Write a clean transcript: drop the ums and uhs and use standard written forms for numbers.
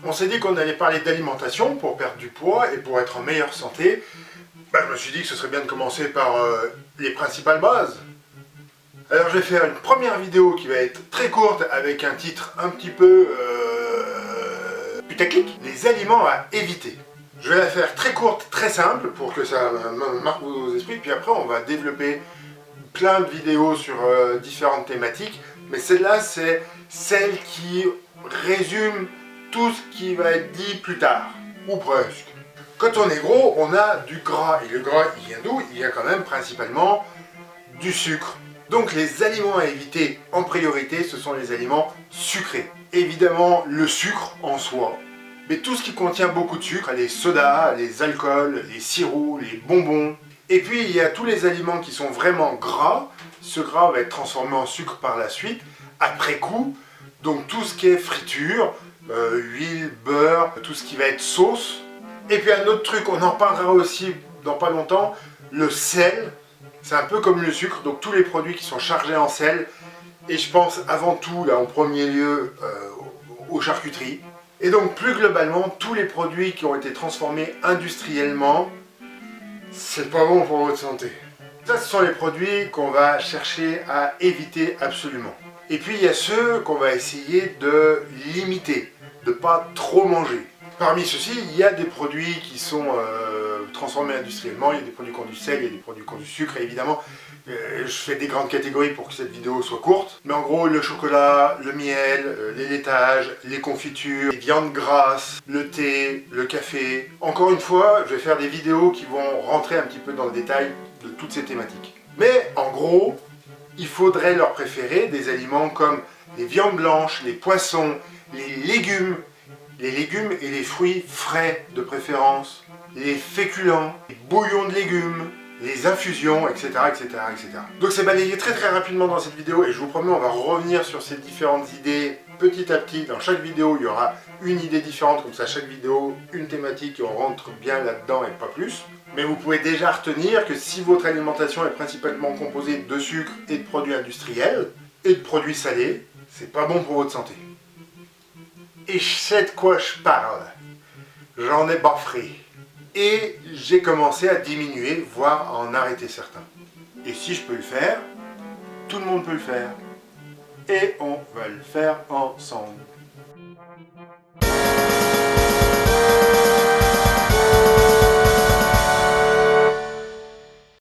On s'est dit qu'on allait parler d'alimentation pour perdre du poids et pour être en meilleure santé. Je me suis dit que ce serait bien de commencer par les principales bases. Alors je vais faire une première vidéo qui va être très courte avec un titre un petit peu putaclic. Les aliments à éviter. Je vais la faire très courte, très simple pour que ça marque vos esprits. Puis après on va développer plein de vidéos sur différentes thématiques. Mais celle-là c'est celle qui résume tout ce qui va être dit plus tard. Ou presque. Quand on est gros, on a du gras. Et le gras, il vient d'où? Il vient quand même principalement du sucre. Donc les aliments à éviter en priorité, ce sont les aliments sucrés. Évidemment, le sucre en soi, mais tout ce qui contient beaucoup de sucre, les sodas, les alcools, les sirops, les bonbons. Et puis il y a tous les aliments qui sont vraiment gras. Ce gras va être transformé en sucre par la suite, après coup. Donc tout ce qui est friture, huile, beurre, tout ce qui va être sauce. Et puis un autre truc, on en parlera aussi dans pas longtemps, le sel. C'est un peu comme le sucre, donc tous les produits qui sont chargés en sel. Et je pense avant tout, là en premier lieu, aux charcuteries. Et donc plus globalement, tous les produits qui ont été transformés industriellement, c'est pas bon pour votre santé. Ça, ce sont les produits qu'on va chercher à éviter absolument. Et puis il y a ceux qu'on va essayer de limiter, de pas trop manger. Parmi ceux-ci, il y a des produits qui sont transformés industriellement, il y a des produits qui ont du sel, il y a des produits qui ont du sucre, et évidemment, je fais des grandes catégories pour que cette vidéo soit courte. Mais en gros, le chocolat, le miel, les laitages, les confitures, les viandes grasses, le thé, le café. Encore une fois, je vais faire des vidéos qui vont rentrer un petit peu dans le détail de toutes ces thématiques. Mais en gros, il faudrait leur préférer des aliments comme les viandes blanches, les poissons, les légumes et les fruits frais de préférence, les féculents, les bouillons de légumes, les infusions, etc. etc., etc. Donc c'est balayé très rapidement dans cette vidéo et je vous promets on va revenir sur ces différentes idées petit à petit. Dans chaque vidéo il y aura une idée différente, comme ça chaque vidéo, une thématique et on rentre bien là-dedans et pas plus. Mais vous pouvez déjà retenir que si votre alimentation est principalement composée de sucre et de produits industriels et de produits salés, c'est pas bon pour votre santé. Et je sais de quoi je parle. J'en ai baffré. Et j'ai commencé à diminuer, voire à en arrêter certains. Et si je peux le faire, tout le monde peut le faire. Et on va le faire ensemble.